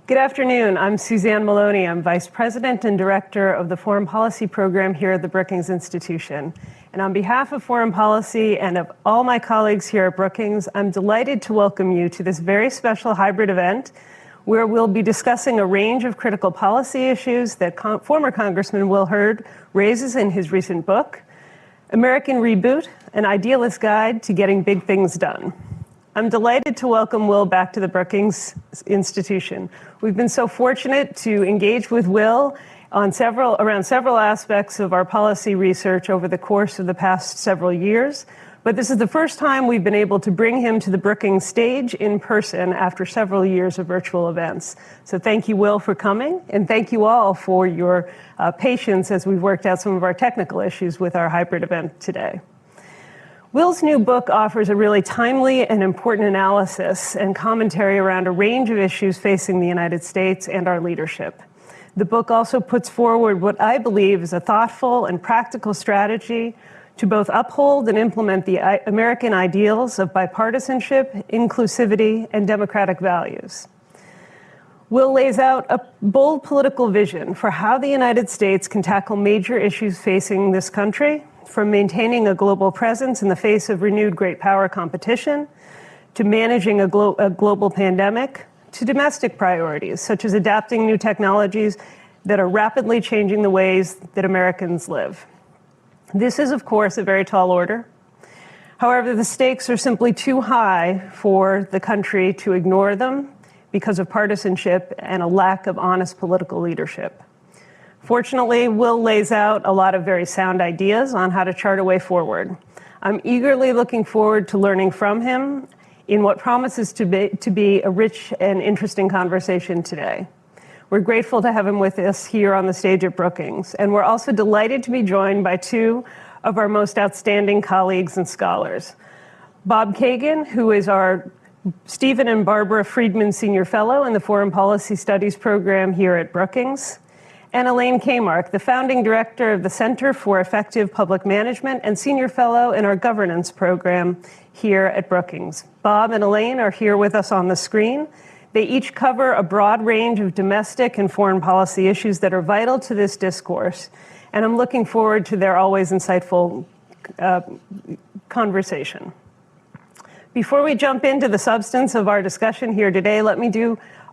Good afternoon. I'm Suzanne Maloney. I'm Vice President and Director of the Foreign Policy Program here at the Brookings Institution. And on behalf of Foreign Policy and of all my colleagues here at Brookings, I'm delighted to welcome you to this very special hybrid event where we'll be discussing a range of critical policy issues that former Congressman Will Hurd raises in his recent book, American Reboot, An Idealist's Guide to Getting Big Things Done. I'm delighted to welcome Will back to the Brookings Institution. We've been so fortunate to engage with Will on around several aspects of our policy research over the course of the past several years, but this is the first time we've been able to bring him to the Brookings stage in person after several years of virtual events. So thank you, Will, for coming, and thank you all for your patience as we've worked out some of our technical issues with our hybrid event today. Will's new book offers a really timely and important analysis and commentary around a range of issues facing the United States and our leadership. The book also puts forward what I believe is a thoughtful and practical strategy to both uphold and implement the American ideals of bipartisanship, inclusivity, and democratic values. Will lays out a bold political vision for how the United States can tackle major issues facing this country, from maintaining a global presence in the face of renewed great power competition, to managing a global pandemic, to domestic priorities, such as adapting new technologies that are rapidly changing the ways that Americans live. This is, of course, a very tall order. However, the stakes are simply too high for the country to ignore them because of partisanship and a lack of honest political leadership. Fortunately, Will lays out a lot of very sound ideas on how to chart a way forward. I'm eagerly looking forward to learning from him in what promises to be a rich and interesting conversation today. We're grateful to have him with us here on the stage at Brookings, and we're also delighted to be joined by two of our most outstanding colleagues and scholars. Bob Kagan, who is our Stephen and Barbara Friedman Senior Fellow in the Foreign Policy Studies program here at Brookings, and Elaine Kamarck, the founding director of the Center for Effective Public Management and Senior Fellow in our Governance program here at Brookings. Bob and Elaine are here with us on the screen. They each cover a broad range of domestic and foreign policy issues that are vital to this discourse, and I'm looking forward to their always insightful conversation. Before we jump into the substance of our discussion here today, let me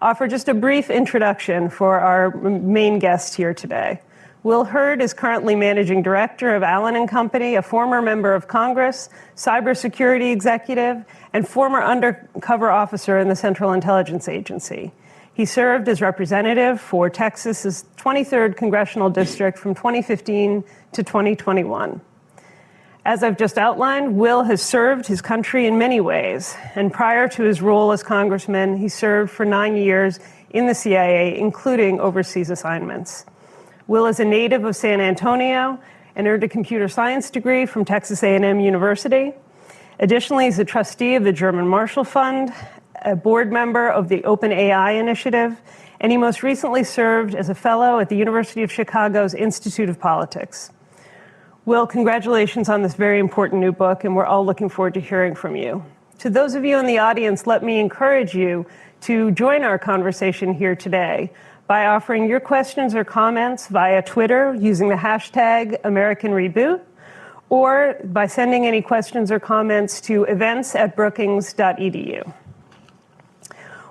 offer just a brief introduction for our main guest here today. Will Hurd is currently managing director of Allen & Company, a former member of Congress, cybersecurity executive, and former undercover officer in the Central Intelligence Agency. He served as representative for Texas's 23rd Congressional District from 2015 to 2021. As I've just outlined, Will has served his country in many ways, and prior to his role as congressman, he served for 9 years in the CIA, including overseas assignments. Will is a native of San Antonio and earned a computer science degree from Texas A&M University. Additionally, he's a trustee of the German Marshall Fund, a board member of the Open AI Initiative, and he most recently served as a fellow at the University of Chicago's Institute of Politics. Will, congratulations on this very important new book, and we're all looking forward to hearing from you. To those of you in the audience, let me encourage you to join our conversation here today by offering your questions or comments via Twitter using the hashtag #AmericanReboot, or by sending any questions or comments to events@brookings.edu.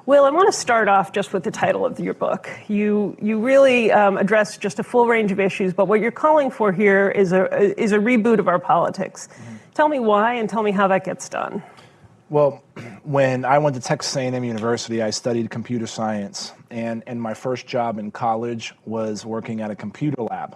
Will, I want to start off just with the title of your book. You really address just a full range of issues, but what you're calling for here is a reboot of our politics. Mm-hmm. Tell me why and tell me how that gets done. Well, when I went to Texas A&M University, I studied computer science, and my first job in college was working at a computer lab.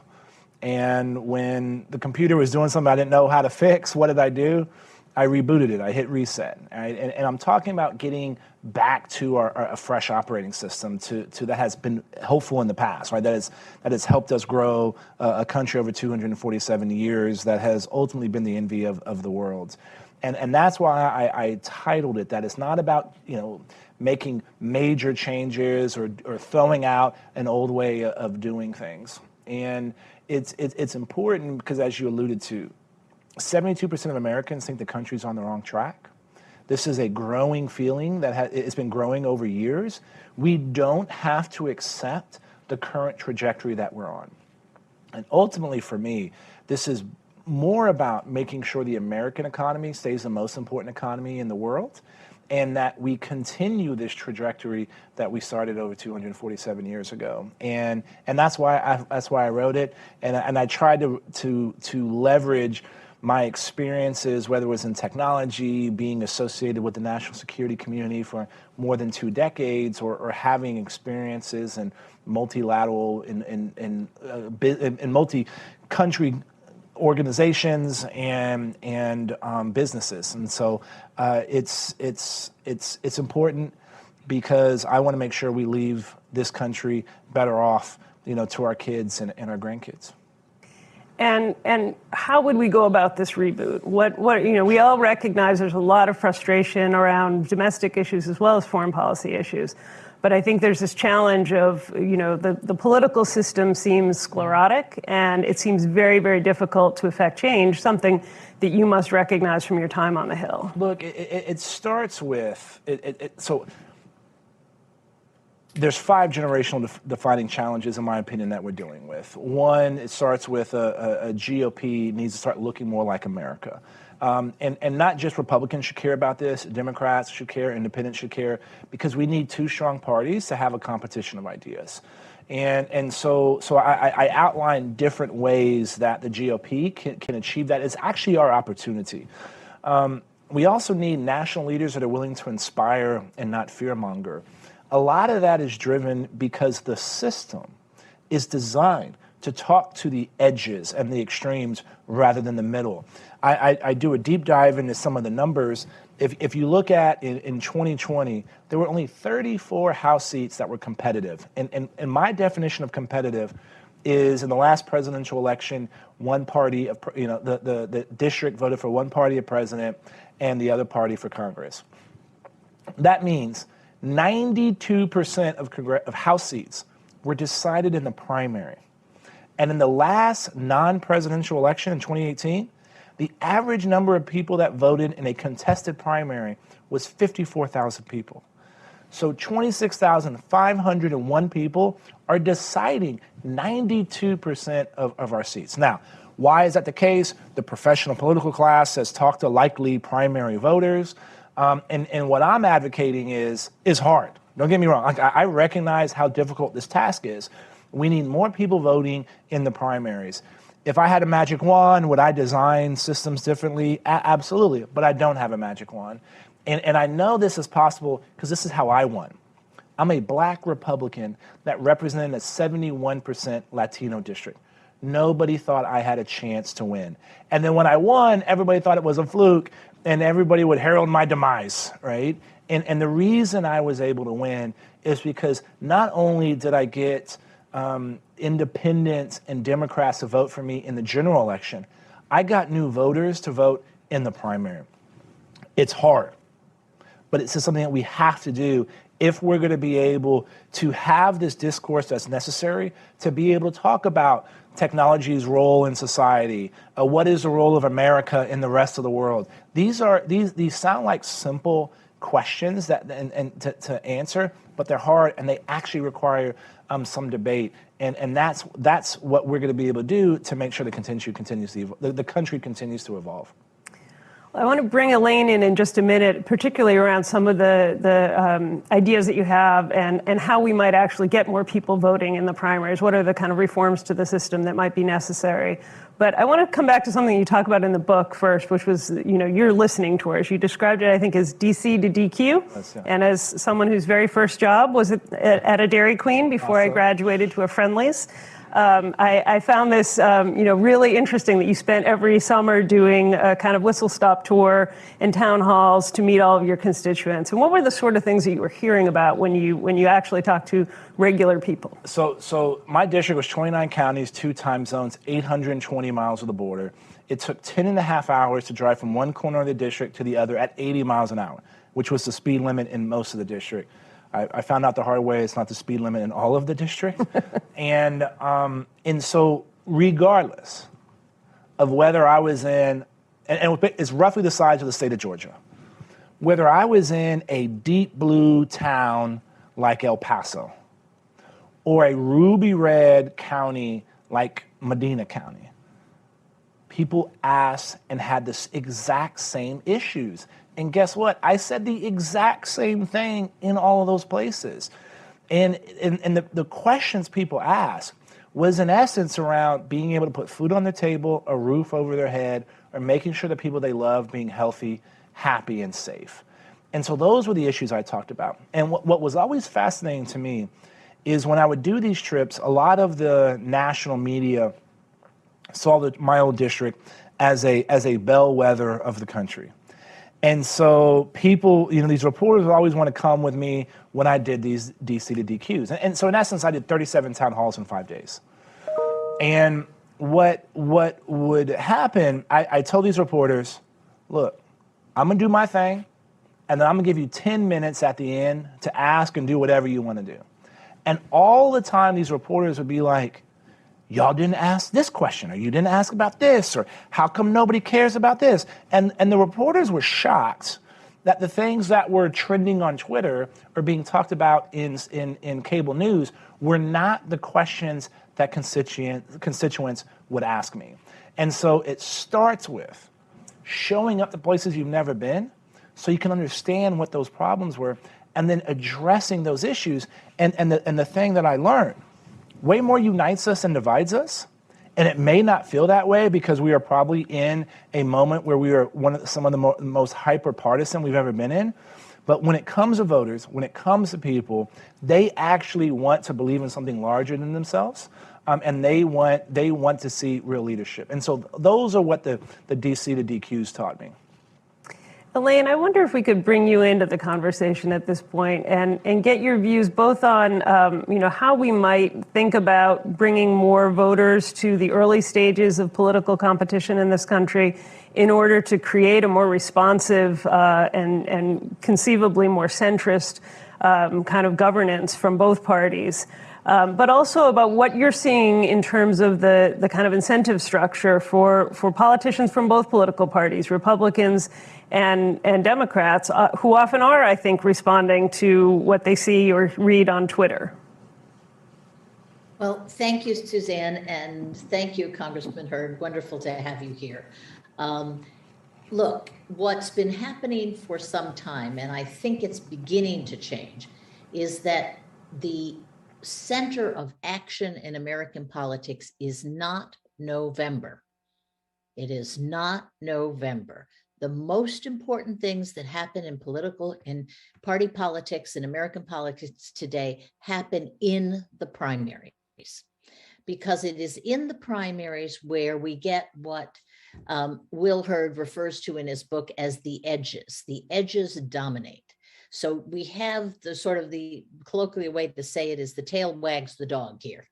And when the computer was doing something I didn't know how to fix, what did I do? I rebooted it. I hit reset. Right? And I'm talking about getting back to a fresh operating system to that has been helpful in the past, right? That has helped us grow a country over 247 years that has ultimately been the envy of the world. And that's why I titled it that. It's not about, making major changes or throwing out an old way of doing things. And it's important because, as you alluded to, 72% of Americans think the country's on the wrong track. This is a growing feeling that it's been growing over years. We don't have to accept the current trajectory that we're on. And ultimately, for me, this is more about making sure the American economy stays the most important economy in the world, and that we continue this trajectory that we started over 247 years ago. And that's why I wrote it. And I tried to leverage my experiences, whether it was in technology, being associated with the national security community for more than 2 decades, or having experiences in multilateral in multi-country organizations and businesses. And so it's important because I want to make sure we leave this country better off, to our kids and our grandkids. And how would we go about this reboot? What we all recognize there's a lot of frustration around domestic issues as well as foreign policy issues. But I think there's this challenge of, the political system seems sclerotic, and it seems very, very difficult to effect change, something that you must recognize from your time on the Hill. Look, it starts with, so there's 5 generational defining challenges, in my opinion, that we're dealing with. One, it starts with a GOP needs to start looking more like America. And not just Republicans should care about this, Democrats should care, independents should care, because we need 2 strong parties to have a competition of ideas. And so I outlined different ways that the GOP can achieve that. It's actually our opportunity. We also need national leaders that are willing to inspire and not fearmonger. A lot of that is driven because the system is designed to talk to the edges and the extremes rather than the middle. I do a deep dive into some of the numbers. If you look at in 2020, there were only 34 House seats that were competitive. And my definition of competitive is in the last presidential election, one party of, the district voted for one party of president and the other party for Congress. That means 92% of House seats were decided in the primary. And in the last non-presidential election in 2018, the average number of people that voted in a contested primary was 54,000 people. So 26,501 people are deciding 92% of our seats. Now, why is that the case? The professional political class has talked to likely primary voters. And what I'm advocating is hard. Don't get me wrong. I recognize how difficult this task is. We need more people voting in the primaries. If I had a magic wand, would I design systems differently? Absolutely, but I don't have a magic wand. And I know this is possible because this is how I won. I'm a black Republican that represented a 71% Latino district. Nobody thought I had a chance to win. And then when I won, everybody thought it was a fluke, and everybody would herald my demise, right? And the reason I was able to win is because not only did I get independents and Democrats to vote for me in the general election, I got new voters to vote in the primary. It's hard, but it's just something that we have to do if we're going to be able to have this discourse that's necessary to be able to talk about technology's role in society, what is the role of America in the rest of the world. These sound like simple questions to answer, but they're hard and they actually require some debate. And that's what we're going to be able to do to make sure the country continues to evolve. I want to bring Elaine in just a minute, particularly around some of the ideas that you have and how we might actually get more people voting in the primaries. What are the kind of reforms to the system that might be necessary? But I want to come back to something you talk about in the book first, which was, your listening tours. You described it, I think, as DC to DQ. That's it. And as someone whose very first job was at a Dairy Queen before I graduated to a Friendly's. I found this, really interesting that you spent every summer doing a kind of whistle-stop tour in town halls to meet all of your constituents. And what were the sort of things that you were hearing about when you actually talked to regular people? So my district was 29 counties, 2 time zones, 820 miles of the border. It took 10 and a half hours to drive from one corner of the district to the other at 80 miles an hour, which was the speed limit in most of the district. I found out the hard way it's not the speed limit in all of the district. And so regardless of whether I was in, and it's roughly the size of the state of Georgia, whether I was in a deep blue town like El Paso or a ruby red county like Medina County, people asked and had the exact same issues. And guess what? I said the exact same thing in all of those places. And the questions people asked was in essence around being able to put food on their table, a roof over their head, or making sure the people they love being healthy, happy, and safe. And so those were the issues I talked about. And what was always fascinating to me is when I would do these trips, a lot of the national media saw my old district as a bellwether of the country. And so people, these reporters would always want to come with me when I did these DC to DQs. And so in essence, I did 37 town halls in 5 days. And what would happen, I told these reporters, look, I'm going to do my thing, and then I'm going to give you 10 minutes at the end to ask and do whatever you want to do. And all the time, these reporters would be like, y'all didn't ask this question, or you didn't ask about this, or how come nobody cares about this? And the reporters were shocked that the things that were trending on Twitter or being talked about in cable news were not the questions that constituents would ask me. And so it starts with showing up to places you've never been so you can understand what those problems were, and then addressing those issues. And the thing that I learned, way more unites us than divides us. And it may not feel that way because we are probably in a moment where we are some of the most hyper-partisan we've ever been in. But when it comes to voters, when it comes to people, they actually want to believe in something larger than themselves. And they want to see real leadership. And so those are what the DC to DQs taught me. Elaine, I wonder if we could bring you into the conversation at this point and get your views both on how we might think about bringing more voters to the early stages of political competition in this country in order to create a more responsive and conceivably more centrist kind of governance from both parties. But also about what you're seeing in terms of the kind of incentive structure for politicians from both political parties, Republicans and Democrats, who often are, I think, responding to what they see or read on Twitter. Well, thank you, Suzanne, and thank you, Congressman Hurd. Wonderful to have you here. Look, what's been happening for some time, and I think it's beginning to change, is that the center of action in American politics is not November. It is not November. The most important things that happen in political and party politics in American politics today happen in the primaries, because it is in the primaries where we get what Will Hurd refers to in his book as the edges. The edges dominate. So we have the colloquial way to say it is the tail wags the dog here.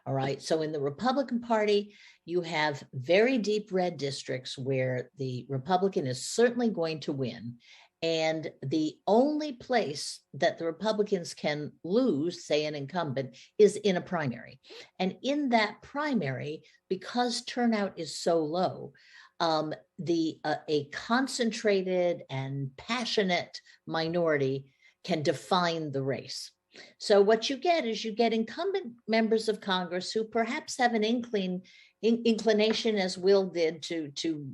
All right. So in the Republican Party, you have very deep red districts where the Republican is certainly going to win. And the only place that the Republicans can lose, say an incumbent, is in a primary. And in that primary, because turnout is so low, a concentrated and passionate minority can define the race. So what you get is you get incumbent members of Congress who perhaps have an inclination, as Will did, to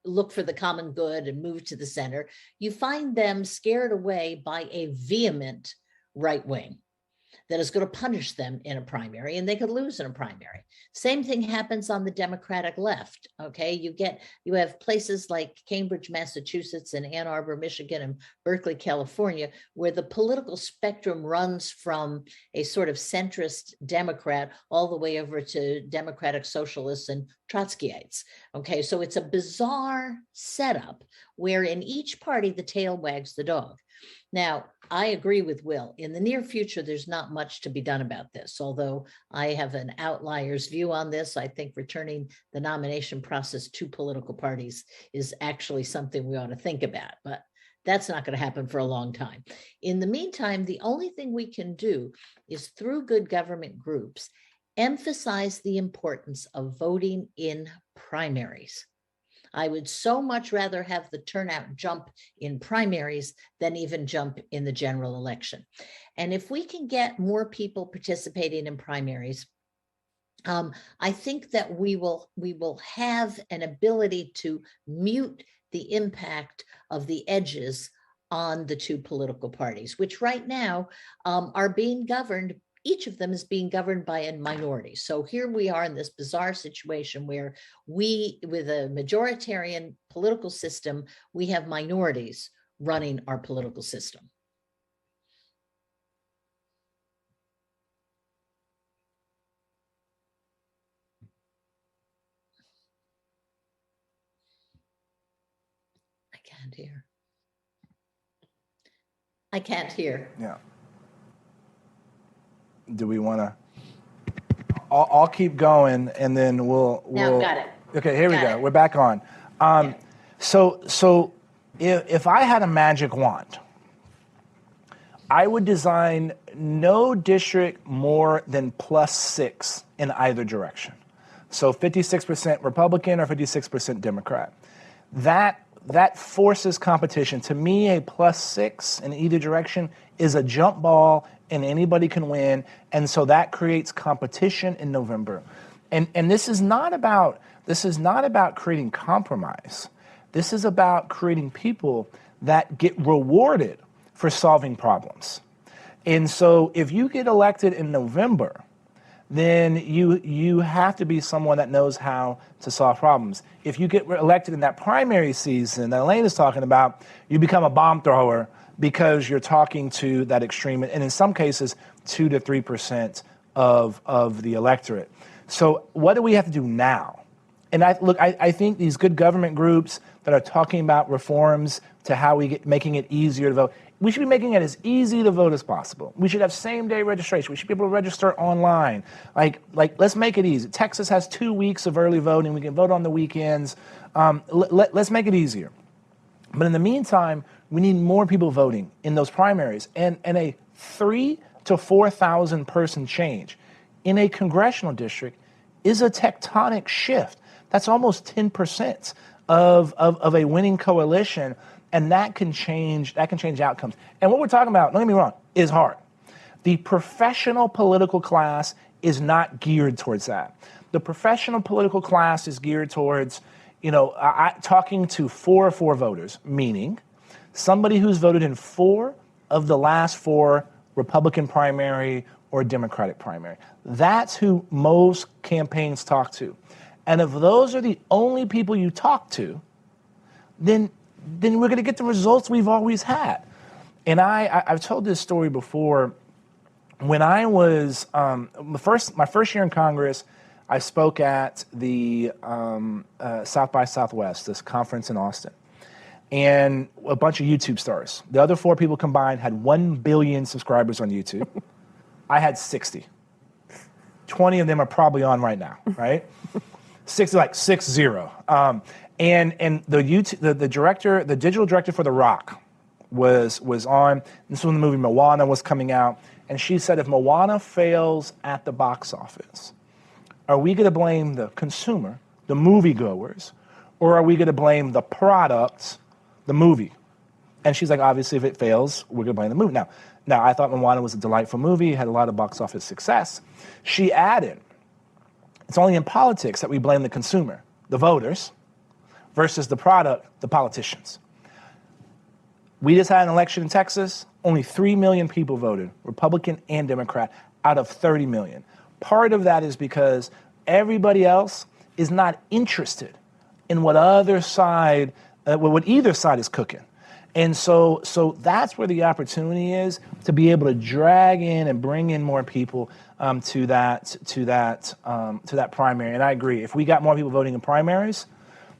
look for the common good and move to the center. You find them scared away by a vehement right wing that is going to punish them in a primary, and they could lose in a primary. Same thing happens on the Democratic left. Okay, you have places like Cambridge, Massachusetts, and Ann Arbor, Michigan, and Berkeley, California, where the political spectrum runs from a sort of centrist Democrat all the way over to Democratic Socialists and Trotskyites. Okay, so it's a bizarre setup where in each party the tail wags the dog. Now, I agree with Will. In the near future, there's not much to be done about this, although I have an outlier's view on this. I think returning the nomination process to political parties is actually something we ought to think about, but that's not going to happen for a long time. In the meantime, the only thing we can do is through good government groups, emphasize the importance of voting in primaries. I would so much rather have the turnout jump in primaries than even jump in the general election. And if we can get more people participating in primaries, I think that we will have an ability to mute the impact of the edges on the two political parties, which right now are being governed. Each of them is being governed by a minority. So here we are in this bizarre situation where we, with a majoritarian political system, we have minorities running our political system. I can't hear. I can't hear. Yeah. Do we want to? I'll keep going, and then we'll. Now, got it. Okay, here we go. It. We're back on. Yeah. So if I had a magic wand, I would design no district more than +6 in either direction. So 56% Republican or 56% Democrat. That forces competition. To me, a +6 in either direction is a jump ball and anybody can win. And so that creates competition in November. And this is not about creating compromise. This is about creating people that get rewarded for solving problems. And so if you get elected in November, then you have to be someone that knows how to solve problems. If you get elected in that primary season that Elaine is talking about, you become a bomb thrower because you're talking to that extreme, and in some cases, 2 to 3% of the electorate. So what do we have to do now? And I think these good government groups that are talking about reforms to how we get making it easier to vote, we should be making it as easy to vote as possible. We should have same-day registration. We should be able to register online. Like let's make it easy. Texas has 2 weeks of early voting. We can vote on the weekends. Let's make it easier. But in the meantime, we need more people voting in those primaries. And a 3,000 to 4,000 person change in a congressional district is a tectonic shift. That's almost 10% of a winning coalition. And that can change outcomes. And what we're talking about, don't get me wrong, is hard. The professional political class is not geared towards that. The professional political class is geared towards, talking to 4 of 4 voters, meaning somebody who's voted in 4 of the last 4 Republican primary or Democratic primary. That's who most campaigns talk to. And if those are the only people you talk to, then we're going to get the results we've always had. And I've told this story before. When I was my first year in Congress, I spoke at the South by Southwest, this conference in Austin, and a bunch of YouTube stars. The other 4 people combined had 1 billion subscribers on YouTube. I had 60. 20 of them are probably on right now, right? 60, like 60. And the director, the digital director for The Rock was on. This was when the movie Moana was coming out. And she said, if Moana fails at the box office, are we going to blame the consumer, the moviegoers, or are we going to blame the product, the movie? And she's like, obviously, if it fails, we're going to blame the movie. Now, I thought Moana was a delightful movie, had a lot of box office success. She added, it's only in politics that we blame the consumer, the voters, versus the product, the politicians. We just had an election in Texas. Only 3 million people voted, Republican and Democrat, out of 30 million. Part of that is because everybody else is not interested in what either side is cooking. And so that's where the opportunity is, to be able to drag in and bring in more people to that primary. And I agree, if we got more people voting in primaries,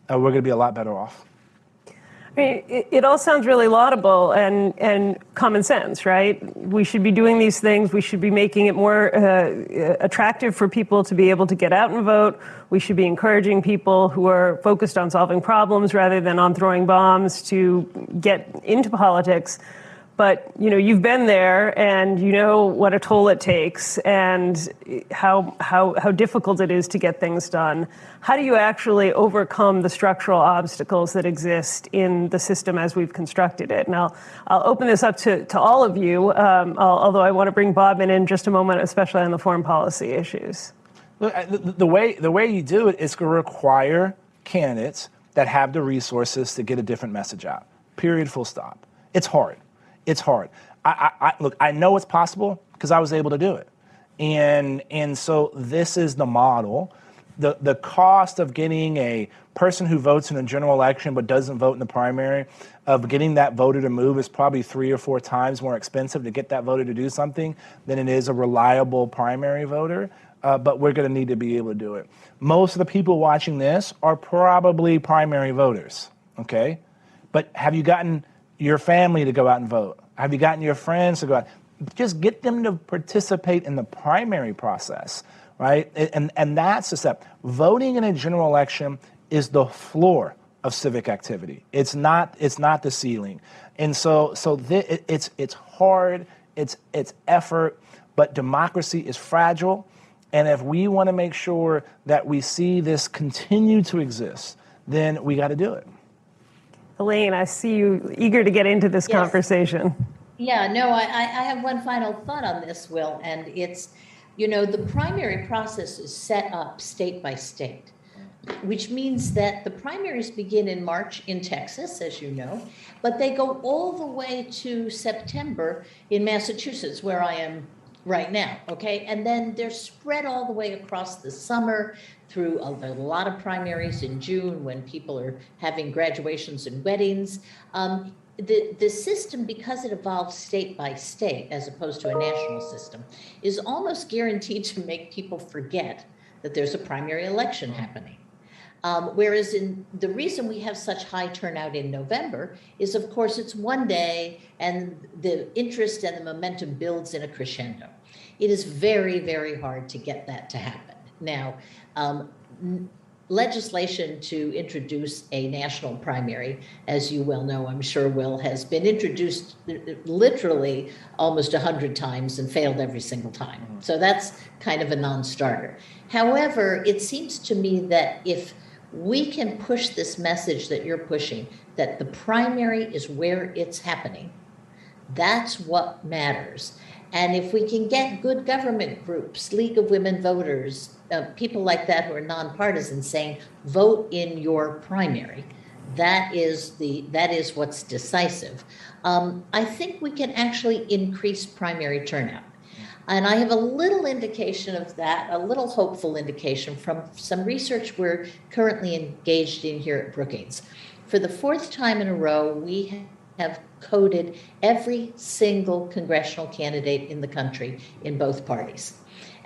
we're going to be a lot better off. I mean, it all sounds really laudable and common sense, right? We should be doing these things. We should be making it more attractive for people to be able to get out and vote. We should be encouraging people who are focused on solving problems rather than on throwing bombs to get into politics. But you've been there, and you know what a toll it takes, and how difficult it is to get things done. How do you actually overcome the structural obstacles that exist in the system as we've constructed it? And I'll open this up to all of you, although I want to bring Bob in just a moment, especially on the foreign policy issues. Look, the way you do it is to require candidates that have the resources to get a different message out. Period. Full stop. It's hard. It's hard. Look, I know it's possible because I was able to do it. And so this is the model. The cost of getting a person who votes in a general election but doesn't vote in the primary, of getting that voter to move, is probably 3 or 4 times more expensive to get that voter to do something than it is a reliable primary voter. But we're going to need to be able to do it. Most of the people watching this are probably primary voters, okay? But have you gotten your family to go out and vote? Have you gotten your friends to go out? Just get them to participate in the primary process, right? And that's the step. Voting in a general election is the floor of civic activity. It's not the ceiling. And so it's hard, it's effort, but democracy is fragile. And if we want to make sure that we see this continue to exist, then we got to do it. Elaine, I see you eager to get into this conversation. Yeah, no, I have one final thought on this, Will, and it's, the primary process is set up state by state, which means that the primaries begin in March in Texas, as you know, but they go all the way to September in Massachusetts, where I am right now, okay? And then they're spread all the way across the summer through a lot of primaries in June when people are having graduations and weddings. The system, because it evolves state by state as opposed to a national system, is almost guaranteed to make people forget that there's a primary election happening. Whereas the reason we have such high turnout in November is, of course, it's one day and the interest and the momentum builds in a crescendo. It is very, very hard to get that to happen. Now, legislation to introduce a national primary, as you well know, I'm sure, Will, has been introduced literally almost 100 times and failed every single time. So that's kind of a non-starter. However, it seems to me that if we can push this message that you're pushing, that the primary is where it's happening, that's what matters. And if we can get good government groups, League of Women Voters, people like that who are nonpartisan saying, vote in your primary, that is what's decisive. I think we can actually increase primary turnout. And I have a little indication of that, a little hopeful indication from some research we're currently engaged in here at Brookings. For the 4th time in a row, we have coded every single congressional candidate in the country in both parties.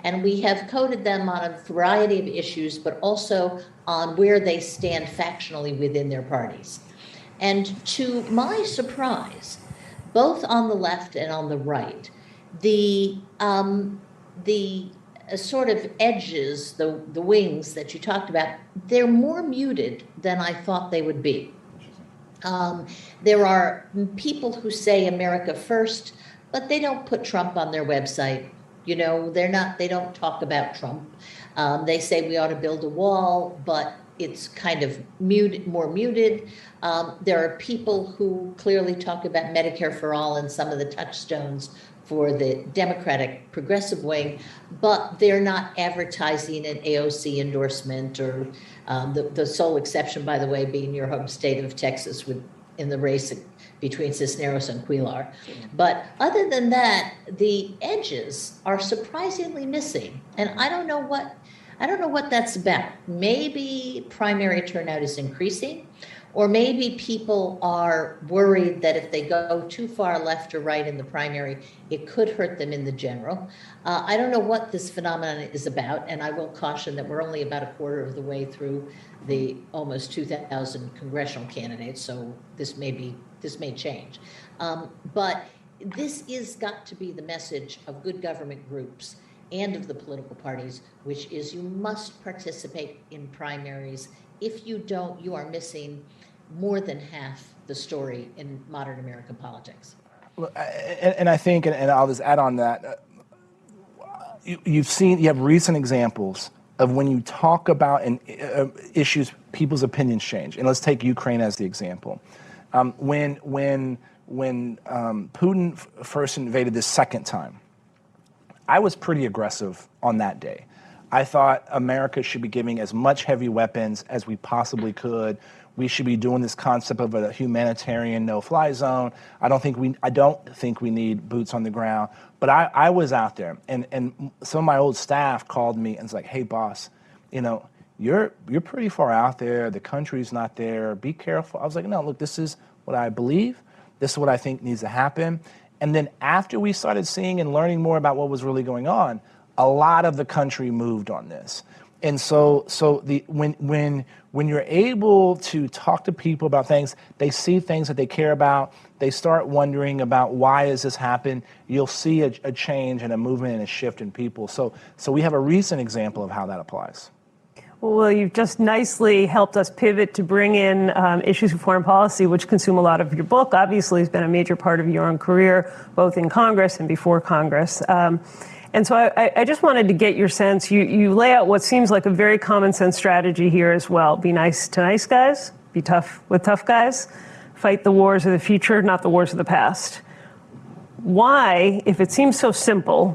And we have coded them on a variety of issues, but also on where they stand factionally within their parties. And to my surprise, both on the left and on the right, the sort of edges, the wings that you talked about, they're more muted than I thought they would be. There are people who say America first, but they don't put Trump on their website. They don't talk about Trump. They say we ought to build a wall, but it's kind of more muted. There are people who clearly talk about Medicare for all and some of the touchstones for the Democratic progressive wing, but they're not advertising an AOC endorsement or the sole exception, by the way, being your home state of Texas in the race between Cisneros and Cuellar. But other than that, the edges are surprisingly missing. And I don't know what that's about. Maybe primary turnout is increasing, or maybe people are worried that if they go too far left or right in the primary, it could hurt them in the general. I don't know what this phenomenon is about, and I will caution that we're only about a quarter of the way through the almost 2,000 congressional candidates, so this may change. But this is got to be the message of good government groups and of the political parties, which is you must participate in primaries. If you don't, you are missing more than half the story in modern American politics. And I think, and I'll just add on that, you have recent examples of when you talk about issues, people's opinions change. And let's take Ukraine as the example. When Putin first invaded the second time, I was pretty aggressive on that day. I thought America should be giving as much heavy weapons as we possibly could. We should be doing this concept of a humanitarian no-fly zone. I don't think we need boots on the ground. But I was out there, and some of my old staff called me and was like, "Hey, boss, you're pretty far out there. The country's not there. Be careful." I was like, "No, look, this is what I believe. This is what I think needs to happen." And then after we started seeing and learning more about what was really going on, a lot of the country moved on this. And so when you're able to talk to people about things, they see things that they care about, they start wondering about why has this happened, you'll see a change and a movement and a shift in people. So we have a recent example of how that applies. Well, you've just nicely helped us pivot to bring in issues of foreign policy, which consume a lot of your book. Obviously, has been a major part of your own career, both in Congress and before Congress. And so I just wanted to get your sense. You lay out what seems like a very common sense strategy here as well. Be nice to nice guys, be tough with tough guys, fight the wars of the future, not the wars of the past. Why, if it seems so simple,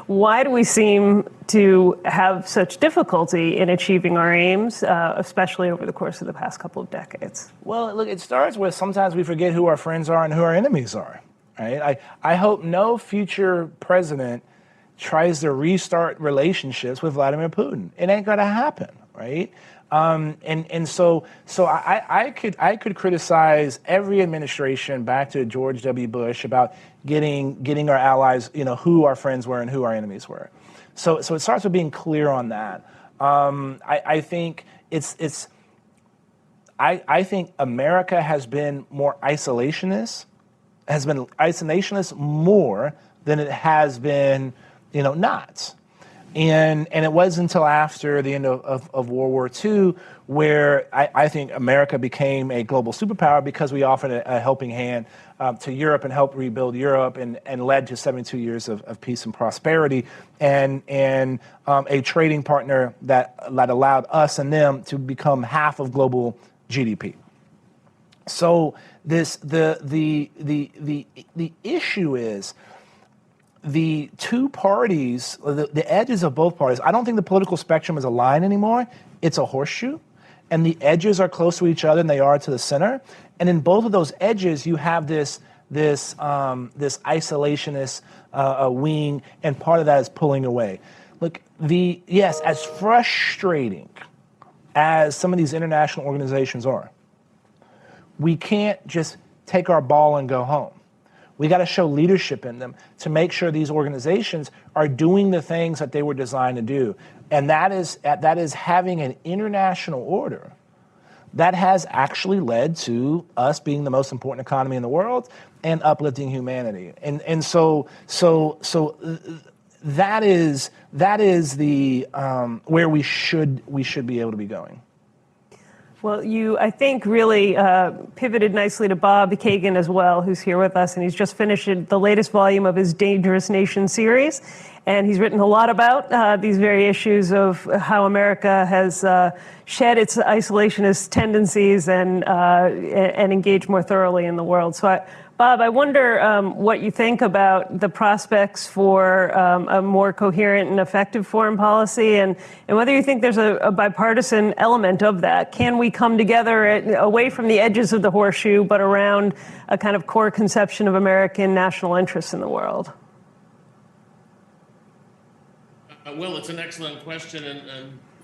why do we seem to have such difficulty in achieving our aims, especially over the course of the past couple of decades? Well, look, it starts with sometimes we forget who our friends are and who our enemies are. Right? I hope no future president tries to restart relationships with Vladimir Putin. It ain't gonna happen, right? So I could criticize every administration back to George W. Bush about getting our allies, who our friends were and who our enemies were. So it starts with being clear on that. I think I think America has been more isolationist, more than it has been, not. And it wasn't until after the end of World War II where I think America became a global superpower because we offered a helping hand to Europe and helped rebuild Europe and led to 72 years of peace and prosperity and a trading partner that allowed us and them to become half of global GDP. So the issue is the two parties, the edges of both parties. I don't think the political spectrum is a line anymore. It's a horseshoe, and the edges are closer to each other than they are to the center. And in both of those edges, you have this isolationist wing, and part of that is pulling away. Look, as frustrating as some of these international organizations are, we can't just take our ball and go home. We got to show leadership in them to make sure these organizations are doing the things that they were designed to do. And that is having an international order that has actually led to us being the most important economy in the world and uplifting humanity. And so that is the where we should be able to be going. Well, you, I think, really pivoted nicely to Bob Kagan as well, who's here with us, and he's just finished the latest volume of his Dangerous Nation series. And he's written a lot about these very issues of how America has shed its isolationist tendencies and engaged more thoroughly in the world. So, Bob, I wonder what you think about the prospects for a more coherent and effective foreign policy, and whether you think there's a bipartisan element of that. Can we come together away from the edges of the horseshoe, but around a kind of core conception of American national interests in the world? Well, it's an excellent question,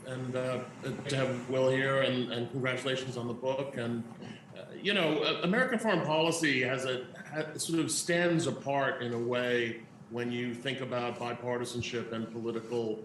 and to have Will here, and congratulations on the book. And American foreign policy sort of stands apart in a way when you think about bipartisanship and political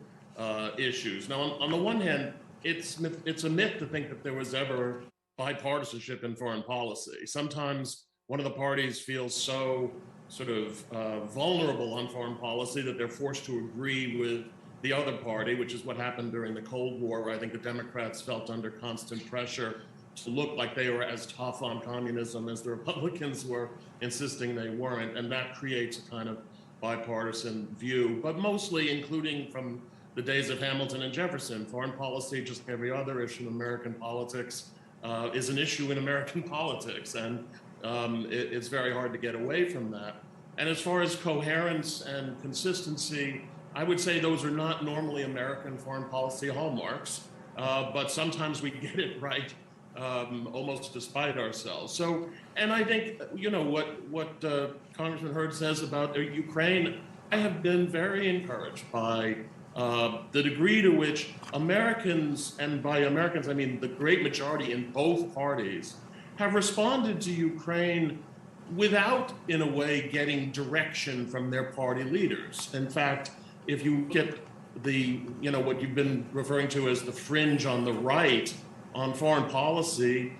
issues. Now, on the one hand, it's a myth to think that there was ever bipartisanship in foreign policy. Sometimes one of the parties feels so sort of vulnerable on foreign policy that they're forced to agree with the other party, which is what happened during the Cold War, where I think the Democrats felt under constant pressure to look like they were as tough on communism as the Republicans were insisting they weren't. And that creates a kind of bipartisan view, but mostly including from the days of Hamilton and Jefferson. Foreign policy, just like every other issue in American politics, is an issue in American politics. And it's very hard to get away from that. And as far as coherence and consistency, I would say those are not normally American foreign policy hallmarks, but sometimes we get it right almost despite ourselves. So, and I think, you know, what Congressman Hurd says about Ukraine, I have been very encouraged by the degree to which Americans, and by Americans I mean the great majority in both parties, have responded to Ukraine without, in a way, getting direction from their party leaders. In fact, if you look at the, you know, what you've been referring to as the fringe on the right on foreign policy,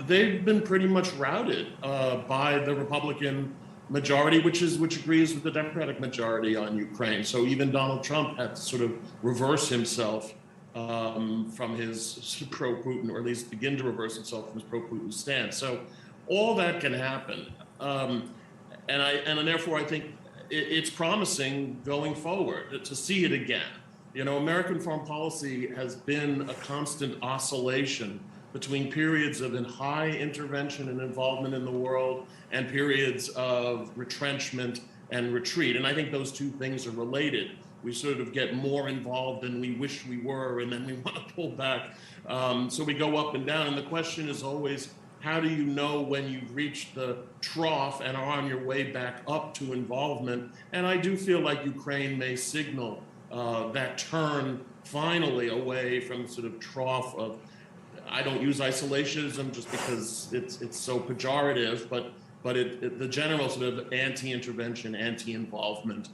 they've been pretty much routed by the Republican majority, which agrees with the Democratic majority on Ukraine. So even Donald Trump had to sort of reverse himself from his pro-Putin, or at least begin to reverse himself from his pro-Putin stance. So all that can happen, and therefore I think it's promising going forward to see it again. You know, American foreign policy has been a constant oscillation between periods of high intervention and involvement in the world and periods of retrenchment and retreat. And I think those two things are related. We sort of get more involved than we wish we were, and then we want to pull back. So we go up and down. And the question is always, how do you know when you've reached the trough and are on your way back up to involvement? And I do feel like Ukraine may signal that turn finally away from the sort of trough of, I don't use isolationism just because it's so pejorative, but the general sort of anti-intervention, anti-involvement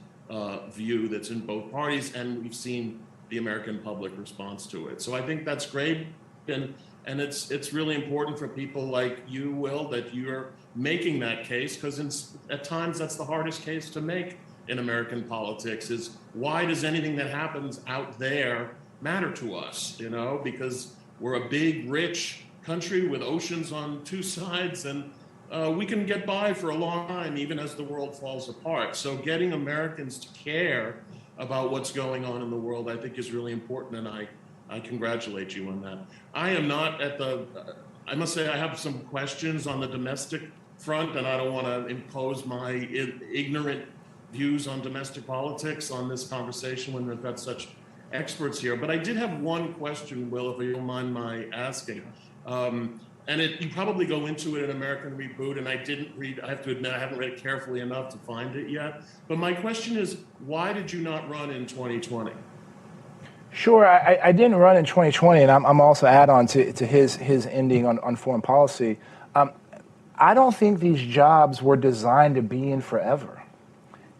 view that's in both parties, and we've seen the American public response to it. So I think that's great, and it's really important for people like you, Will, that you're making that case, because at times that's the hardest case to make in American politics, is why does anything that happens out there matter to us, you know, because we're a big, rich country with oceans on two sides, and we can get by for a long time, even as the world falls apart. So getting Americans to care about what's going on in the world, I think, is really important, and I congratulate you on that. I am not at I must say I have some questions on the domestic front, and I don't want to impose my ignorant views on domestic politics on this conversation when we've got such experts here. But I did have one question, Will, if you don't mind my asking. And you probably go into it in American Reboot, and I have to admit, I haven't read it carefully enough to find it yet. But my question is, why did you not run in 2020? Sure, I didn't run in 2020, and I'm also add on to his ending on foreign policy. I don't think these jobs were designed to be in forever.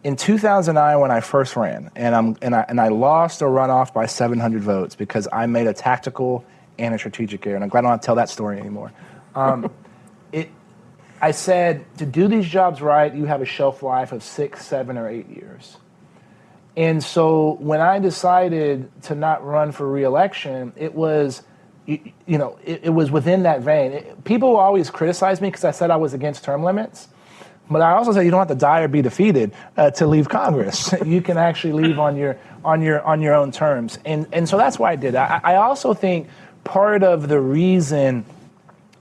In 2009, when I first ran, and I lost a runoff by 700 votes because I made a tactical and a strategic error, and I'm glad I don't have to tell that story anymore. I said, to do these jobs right, you have a shelf life of 6, 7, or 8 years. And so when I decided to not run for re-election, it was, it was within that vein. People always criticize me because I said I was against term limits. But I also say you don't have to die or be defeated to leave Congress. You can actually leave on your own terms, and so that's why I did that. I also think part of the reason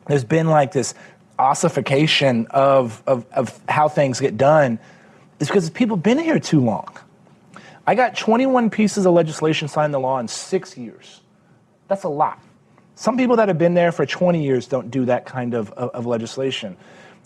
there's been like this ossification of how things get done is because people have been here too long. I got 21 pieces of legislation signed into law in 6 years. That's a lot. Some people that have been there for 20 years don't do that kind of legislation.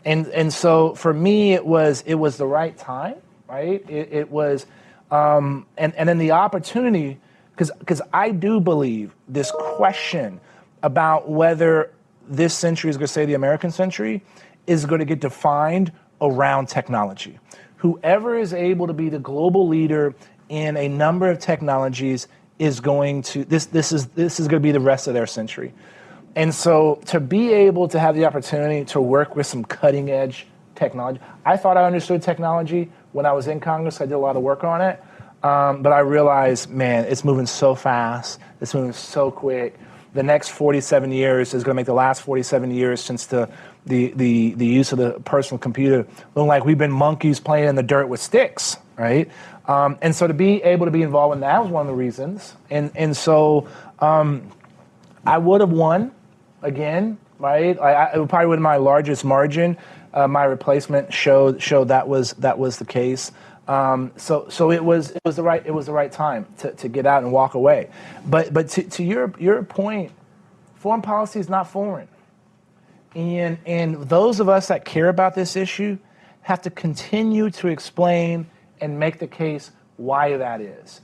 And so for me, it was the right time, right? It was, and then the opportunity, because I do believe this question about whether this century is going to say the American century is going to get defined around technology. Whoever is able to be the global leader in a number of technologies is going to, this is going to be the rest of their century. And so to be able to have the opportunity to work with some cutting edge technology, I thought I understood technology when I was in Congress. I did a lot of work on it. But I realized, man, it's moving so fast. It's moving so quick. the next 47 years is going to make the last 47 years since the use of the personal computer look like we've been monkeys playing in the dirt with sticks, right? And so to be able to be involved in that was one of the reasons. And so I would have won again, right? It probably would have been my largest margin. My replacement showed that was the case. So it was the right time to get out and walk away. But to your point, foreign policy is not foreign. And those of us that care about this issue have to continue to explain and make the case why that is.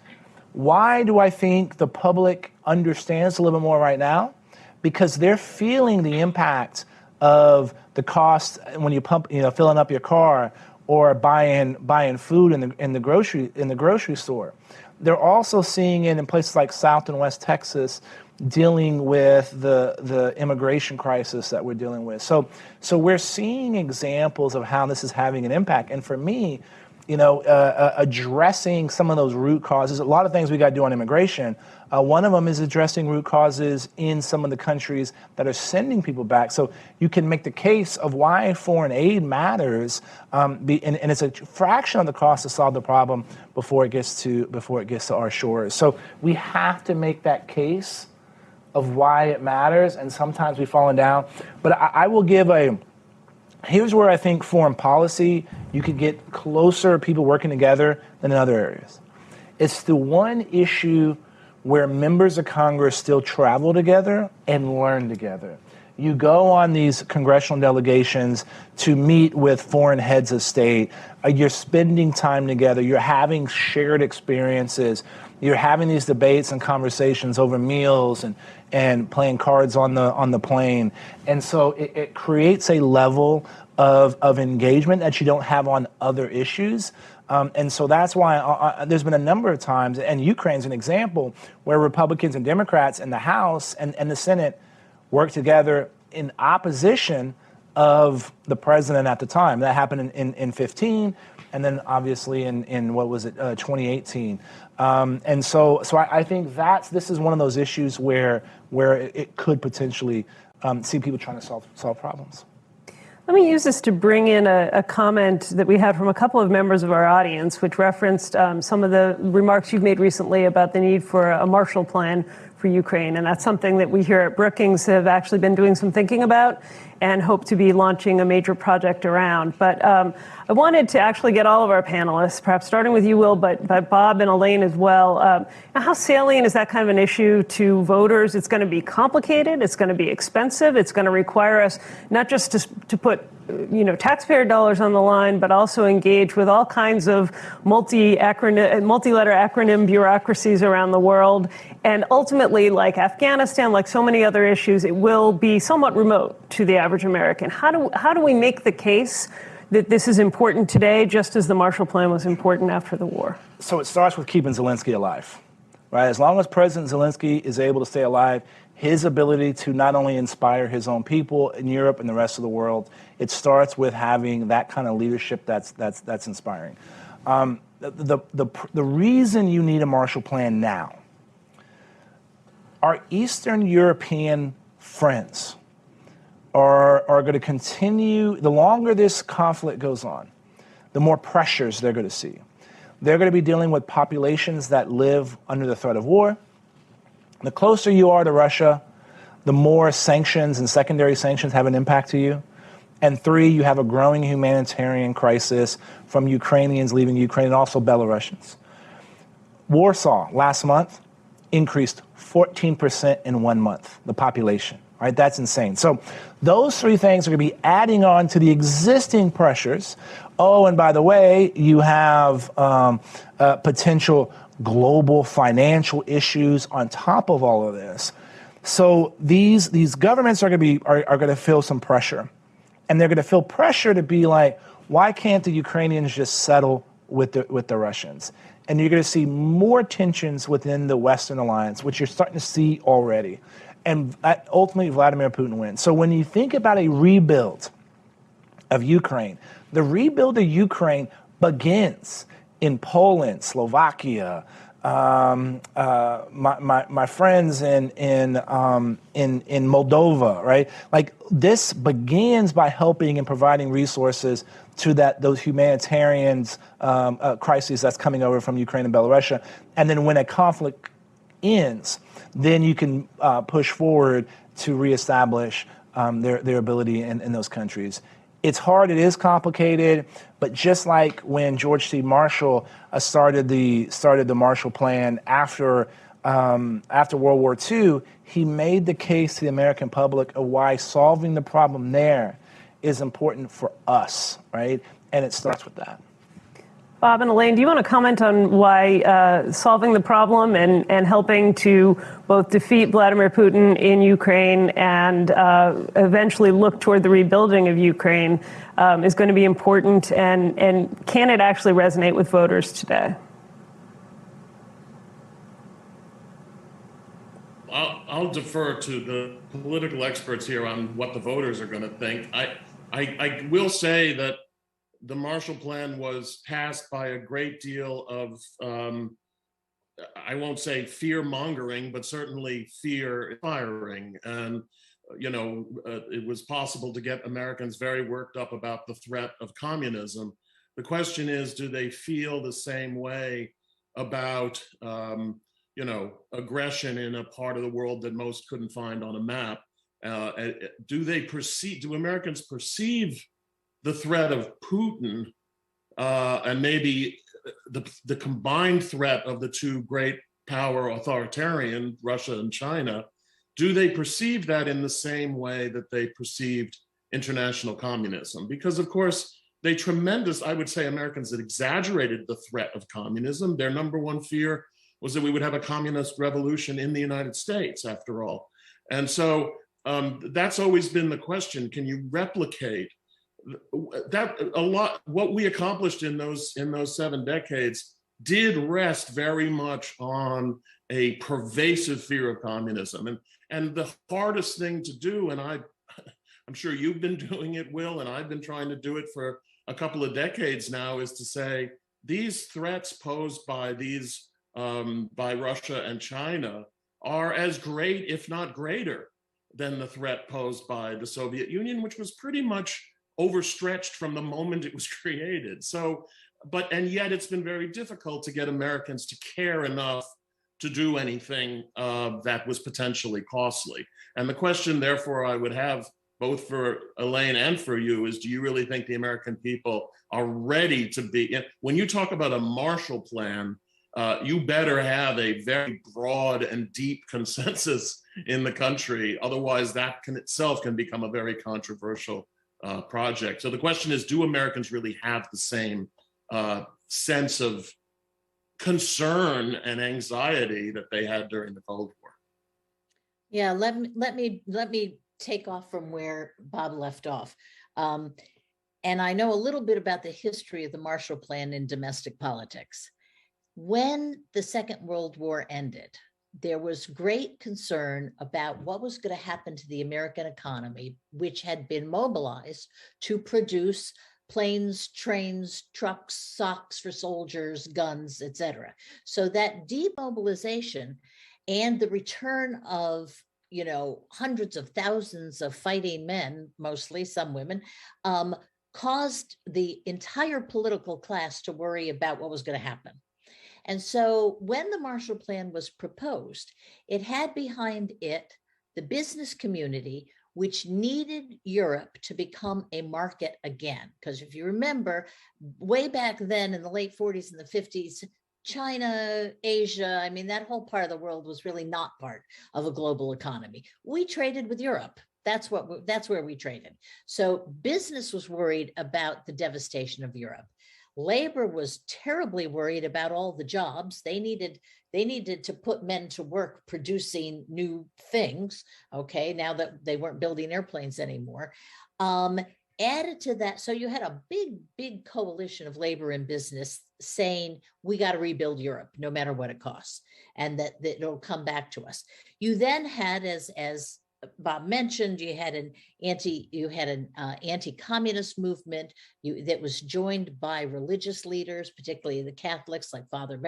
Why do I think the public understands a little bit more right now? Because they're feeling the impact of the cost when you filling up your car or buying food in the grocery store. They're also seeing it in places like South and West Texas, dealing with the immigration crisis that we're dealing with. So we're seeing examples of how this is having an impact. And for me, addressing some of those root causes, a lot of things we got to do on immigration. One of them is addressing root causes in some of the countries that are sending people back. So you can make the case of why foreign aid matters, and it's a fraction of the cost to solve the problem before it gets to our shores. So we have to make that case of why it matters, and sometimes we've fallen down. But I will give here's where I think foreign policy, you could get closer people working together than in other areas. It's the one issue where members of Congress still travel together and learn together. You go on these congressional delegations to meet with foreign heads of state. You're spending time together. You're having shared experiences. You're having these debates and conversations over meals and playing cards on the plane. And so it creates a level of engagement that you don't have on other issues. And so that's why there's been a number of times, and Ukraine's an example, where Republicans and Democrats in the House and the Senate work together in opposition of the president at the time. That happened in 15, and then obviously in what was it, 2018. And so I think this is one of those issues where it could potentially see people trying to solve problems. Let me use this to bring in a comment that we had from a couple of members of our audience, which referenced some of the remarks you've made recently about the need for a Marshall Plan for Ukraine. And that's something that we here at Brookings have actually been doing some thinking about and hope to be launching a major project around. But I wanted to actually get all of our panelists, perhaps starting with you, Will, but Bob and Elaine as well. How salient is that kind of an issue to voters? It's going to be complicated. It's going to be expensive. It's going to require us not just to put taxpayer dollars on the line, but also engage with all kinds of multi-letter acronym bureaucracies around the world. And ultimately, like Afghanistan, like so many other issues, it will be somewhat remote to the average American. How do we make the case that this is important today, just as the Marshall Plan was important after the war? So it starts with keeping Zelensky alive, right? As long as President Zelensky is able to stay alive, his ability to not only inspire his own people in Europe and the rest of the world, it starts with having that kind of leadership that's inspiring. The reason you need a Marshall Plan now, our Eastern European friends are going to continue. The longer this conflict goes on, the more pressures they're going to see. They're going to be dealing with populations that live under the threat of war. The closer you are to Russia, the more sanctions and secondary sanctions have an impact to you. And 3, you have a growing humanitarian crisis from Ukrainians leaving Ukraine and also Belarusians. Warsaw last month increased 14% in 1 month, the population. Right, that's insane. So those 3 things are going to be adding on to the existing pressures. Oh, and by the way, you have potential global financial issues on top of all of this. So these governments are going to feel some pressure, and they're going to feel pressure to be like, why can't the Ukrainians just settle with the Russians? And you're going to see more tensions within the Western alliance, which you're starting to see already. And ultimately, Vladimir Putin wins. So when you think about a rebuild of Ukraine, the rebuild of Ukraine begins in Poland, Slovakia, my friends in Moldova, right? Like this begins by helping and providing resources to those humanitarians crises that's coming over from Ukraine and Belarus, and then when a conflict ends, then you can push forward to reestablish their ability in those countries. It's hard, it is complicated, but just like when George C. Marshall started the Marshall Plan after World War II, he made the case to the American public of why solving the problem there is important for us, right? And it starts with that. Bob and Elaine, do you want to comment on why solving the problem and helping to both defeat Vladimir Putin in Ukraine and eventually look toward the rebuilding of Ukraine is going to be important, and can it actually resonate with voters today? I'll defer to the political experts here on what the voters are going to think. I will say that the Marshall Plan was passed by a great deal of, I won't say fear mongering, but certainly fear inspiring. And, it was possible to get Americans very worked up about the threat of communism. The question is, do they feel the same way about, aggression in a part of the world that most couldn't find on a map? Do Americans perceive the threat of Putin and maybe the combined threat of the two great power authoritarian, Russia and China, do they perceive that in the same way that they perceived international communism? Because of course, I would say Americans had exaggerated the threat of communism. Their number one fear was that we would have a communist revolution in the United States, after all. And so that's always been the question. Can you replicate that? A lot, what we accomplished in those 7 decades did rest very much on a pervasive fear of communism. And the hardest thing to do, and I'm sure you've been doing it, Will, and I've been trying to do it for a couple of decades now, is to say these threats posed by by Russia and China are as great, if not greater, than the threat posed by the Soviet Union, which was pretty much overstretched from the moment it was created. And yet it's been very difficult to get Americans to care enough to do anything that was potentially costly. And the question, therefore, I would have both for Elaine and for you is, do you really think the American people are ready to be, when you talk about a Marshall Plan, you better have a very broad and deep consensus in the country. Otherwise, that itself can become a very controversial project. So the question is, do Americans really have the same sense of concern and anxiety that they had during the Cold War? Yeah, let me take off from where Bob left off. And I know a little bit about the history of the Marshall Plan in domestic politics. When the Second World War ended, there was great concern about what was going to happen to the American economy, which had been mobilized to produce planes, trains, trucks, socks for soldiers, guns, etc. So that demobilization and the return of hundreds of thousands of fighting men, mostly some women, caused the entire political class to worry about what was going to happen. And so when the Marshall Plan was proposed, it had behind it the business community, which needed Europe to become a market again. Because if you remember, way back then in the late 40s and the 50s, China, Asia, that whole part of the world was really not part of a global economy. We traded with Europe. That's where we traded. So business was worried about the devastation of Europe. Labor was terribly worried about all the jobs. They needed to put men to work producing new things, okay, now that they weren't building airplanes anymore. Added to that, so you had a big coalition of labor and business saying, we got to rebuild Europe, no matter what it costs, and that it'll come back to us. You then had, as Bob mentioned, you had an anti-communist movement that was joined by religious leaders, particularly the Catholics, like Father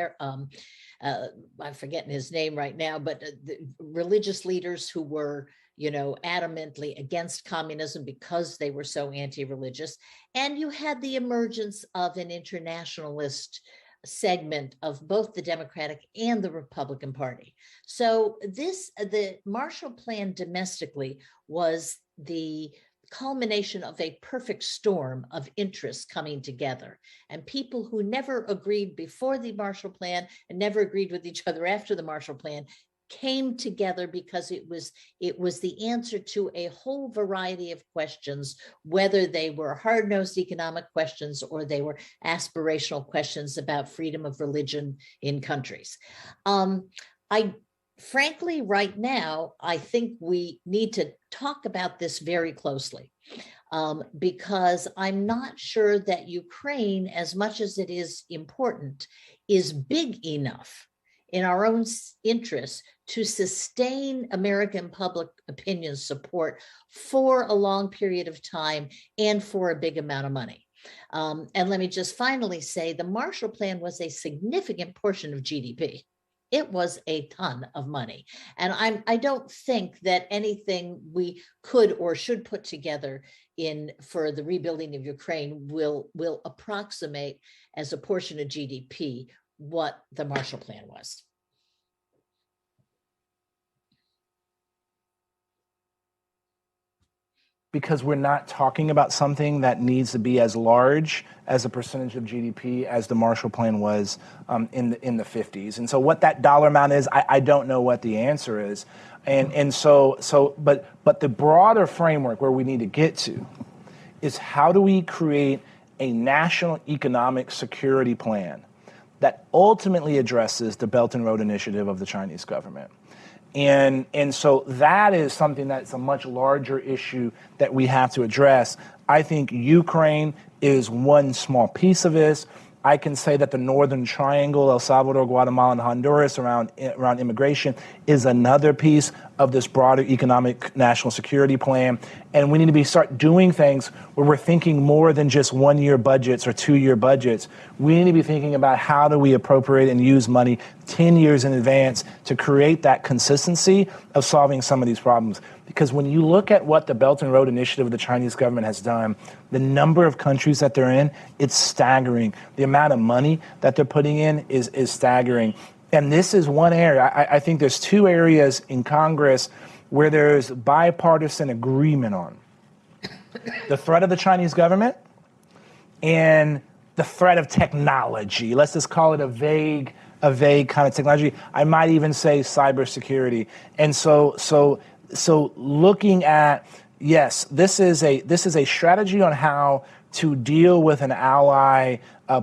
I'm forgetting his name right now, but the religious leaders who were, adamantly against communism because they were so anti-religious. And you had the emergence of an internationalist segment of both the Democratic and the Republican Party. So the Marshall Plan domestically was the culmination of a perfect storm of interests coming together, and people who never agreed before the Marshall Plan and never agreed with each other after the Marshall Plan came together because it was the answer to a whole variety of questions, whether they were hard-nosed economic questions or they were aspirational questions about freedom of religion in countries. Frankly, right now, I think we need to talk about this very closely, because I'm not sure that Ukraine, as much as it is important, is big enough in our own interests to sustain American public opinion support for a long period of time and for a big amount of money. And let me just finally say, the Marshall Plan was a significant portion of GDP. It was a ton of money. And I don't think that anything we could or should put together for the rebuilding of Ukraine will approximate as a portion of GDP what the Marshall Plan was. Because we're not talking about something that needs to be as large as a percentage of GDP as the Marshall Plan was in the 50s. And so what that dollar amount is, I don't know what the answer is. But the broader framework where we need to get to is, how do we create a national economic security plan that ultimately addresses the Belt and Road Initiative of the Chinese government? And so that is something that's a much larger issue that we have to address. I think Ukraine is one small piece of this. I can say that the Northern Triangle, El Salvador, Guatemala, and Honduras around immigration is another piece of this broader economic national security plan. And we need to start doing things where we're thinking more than just 1-year budgets or 2-year budgets. We need to be thinking about how do we appropriate and use money 10 years in advance to create that consistency of solving some of these problems. Because when you look at what the Belt and Road Initiative of the Chinese government has done, the number of countries that they're in, it's staggering. The amount of money that they're putting in is staggering. And this is one area. I think there's 2 areas in Congress where there's bipartisan agreement on. The threat of the Chinese government and the threat of technology. Let's just call it a vague kind of technology. I might even say cybersecurity. And so looking at, yes, this is a strategy on how to deal with an ally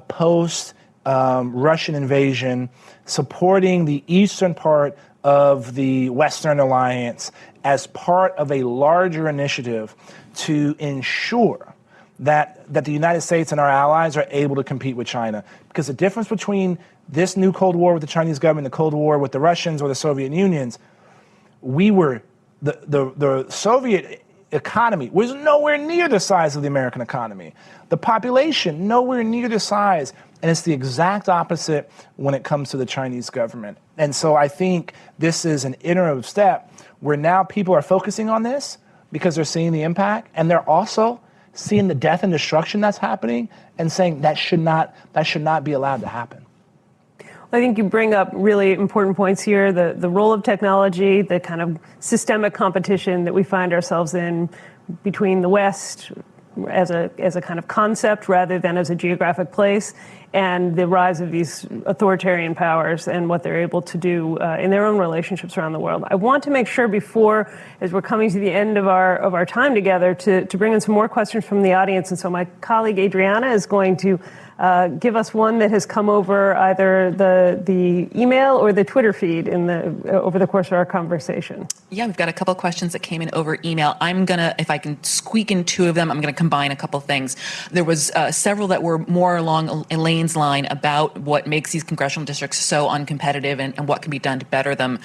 post Russian invasion, supporting the eastern part of the Western alliance as part of a larger initiative to ensure that the United States and our allies are able to compete with China. Because the difference between this new Cold War with the Chinese government and the Cold War with the Russians or the Soviet Unions, the Soviet economy was nowhere near the size of the American economy. The population, nowhere near the size. And it's the exact opposite when it comes to the Chinese government. And so I think this is an interim step where now people are focusing on this because they're seeing the impact, and they're also seeing the death and destruction that's happening and saying that should not be allowed to happen. I think you bring up really important points here, the role of technology, the kind of systemic competition that we find ourselves in between the West as a kind of concept rather than as a geographic place, and the rise of these authoritarian powers and what they're able to do in their own relationships around the world. I want to make sure before, as we're coming to the end of our time together, to bring in some more questions from the audience. And so my colleague Adriana is going to give us one that has come over either the email or the Twitter feed over the course of our conversation. Yeah, we've got a couple of questions that came in over email. I'm gonna, if I can squeak in 2 of them, I'm gonna combine a couple of things. There was several that were more along Elaine's Elaine's line about what makes these congressional districts so uncompetitive and what can be done to better them,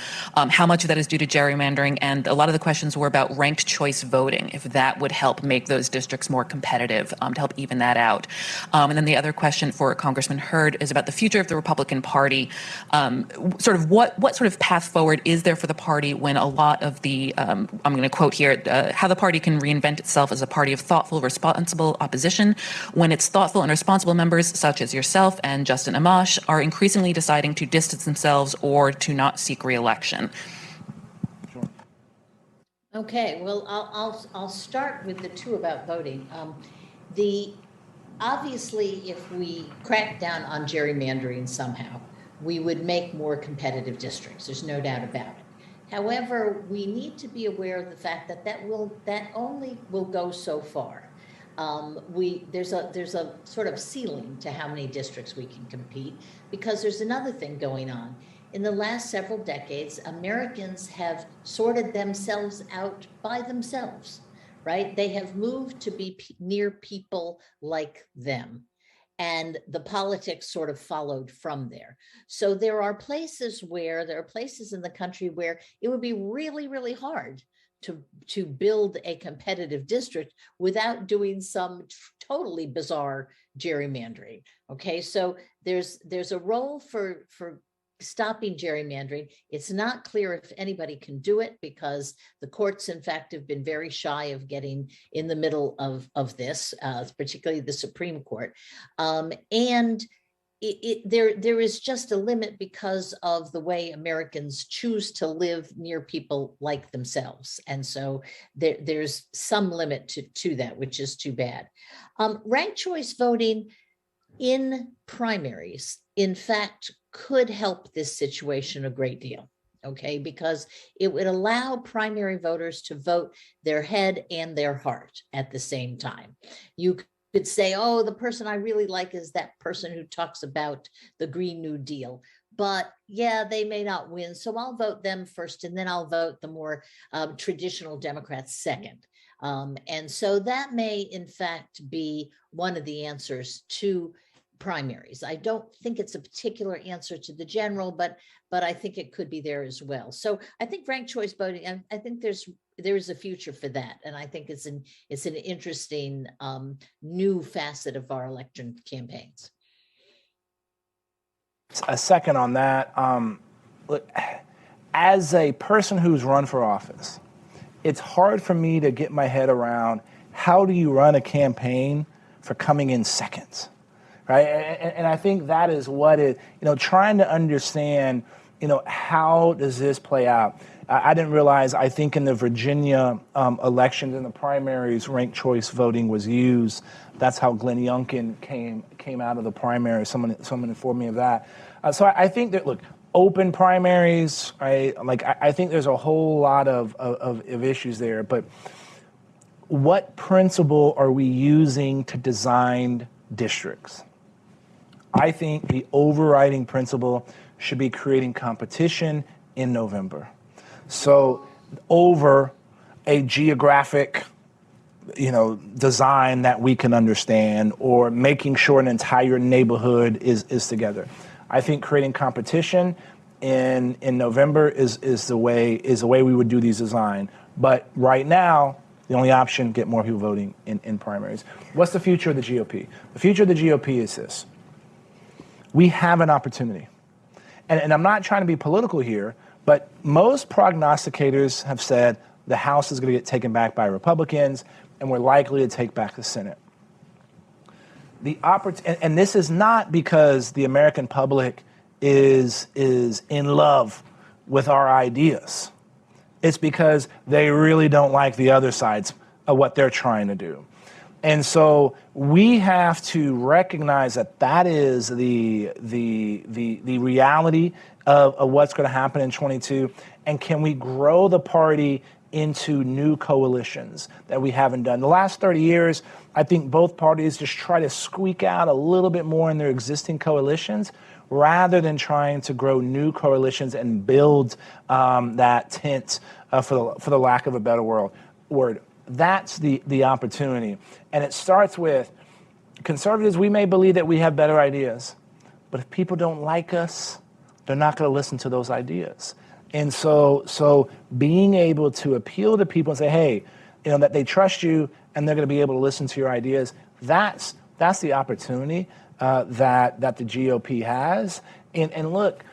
how much of that is due to gerrymandering. And a lot of the questions were about ranked choice voting, if that would help make those districts more competitive, to help even that out. And then the other question for Congressman Hurd is about the future of the Republican Party. Sort of what sort of path forward is there for the party when a lot of the, I'm going to quote here, how the party can reinvent itself as a party of thoughtful, responsible opposition when its thoughtful and responsible members, such as yourself and Justin Amash, are increasingly deciding to distance themselves or to not seek re-election. Okay, well, I'll start with the two about voting. Obviously, if we crack down on gerrymandering somehow, we would make more competitive districts. There's no doubt about it. However, we need to be aware of the fact that that only will go so far. There's a sort of ceiling to how many districts we can compete, because there's another thing going on. In the last several decades, Americans have sorted themselves out by themselves, right? They have moved to be near people like them, and the politics sort of followed from there. So there are places in the country where it would be really, really hard to build a competitive district without doing some totally bizarre gerrymandering. Okay, so there's a role for stopping gerrymandering. It's not clear if anybody can do it, because the courts, in fact, have been very shy of getting in the middle of this, particularly the Supreme Court. And there is just a limit because of the way Americans choose to live near people like themselves. And so there's some limit to that, which is too bad. Ranked choice voting in primaries, in fact, could help this situation a great deal, okay? Because it would allow primary voters to vote their head and their heart at the same time. You could say, oh, the person I really like is that person who talks about the Green New Deal. But yeah, they may not win, so I'll vote them first, and then I'll vote the more traditional Democrats second. And so that may, in fact, be one of the answers to primaries. I don't think it's a particular answer to the general, but I think it could be there as well. So I think ranked choice voting, and I think there is a future for that, and I think it's an interesting new facet of our election campaigns. A second on that. Look, as a person who's run for office, it's hard for me to get my head around how do you run a campaign for coming in second. Right, and I think that is what it, trying to understand, how does this play out? I didn't realize, I think in the Virginia elections in the primaries, ranked choice voting was used. That's how Glenn Youngkin came out of the primary. Someone informed me of that. So I think that, look, open primaries, right? Like, I think there's a whole lot of issues there, but what principle are we using to design districts? I think the overriding principle should be creating competition in November. So over a geographic, design that we can understand, or making sure an entire neighborhood is together. I think creating competition in November is the way we would do these design. But right now, the only option, get more people voting in primaries. What's the future of the GOP? The future of the GOP is this. We have an opportunity. And I'm not trying to be political here, but most prognosticators have said the House is going to get taken back by Republicans, and we're likely to take back the Senate. And this is not because the American public is in love with our ideas. It's because they really don't like the other sides of what they're trying to do. And so we have to recognize that is the reality of what's going to happen in 22. And can we grow the party into new coalitions that we haven't done? The last 30 years, I think both parties just try to squeak out a little bit more in their existing coalitions rather than trying to grow new coalitions and build that tent, for the lack of a better word. That's the opportunity. And it starts with conservatives, we may believe that we have better ideas, but if people don't like us, they're not going to listen to those ideas. And so being able to appeal to people and say, hey, that they trust you and they're going to be able to listen to your ideas, that's the opportunity that the GOP has. And look,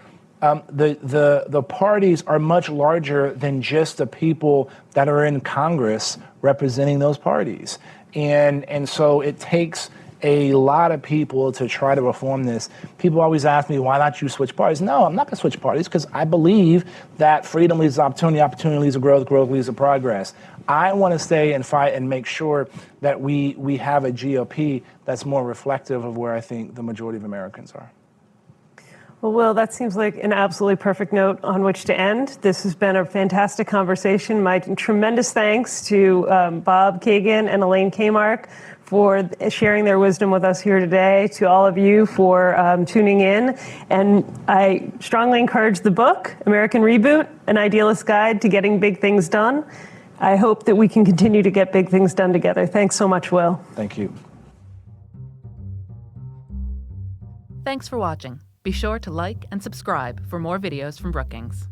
the parties are much larger than just the people that are in Congress representing those parties. And so it takes a lot of people to try to reform this. People always ask me, why not you switch parties? No, I'm not going to switch parties because I believe that freedom leads to opportunity, opportunity leads to growth, growth leads to progress. I want to stay and fight and make sure that we have a GOP that's more reflective of where I think the majority of Americans are. Well, Will, that seems like an absolutely perfect note on which to end. This has been a fantastic conversation. My tremendous thanks to Bob Kagan and Elaine Kamarck for sharing their wisdom with us here today, to all of you for tuning in. And I strongly encourage the book, American Reboot, An Idealist's Guide to Getting Big Things Done. I hope that we can continue to get big things done together. Thanks so much, Will. Thank you. Thanks for watching. Be sure to like and subscribe for more videos from Brookings.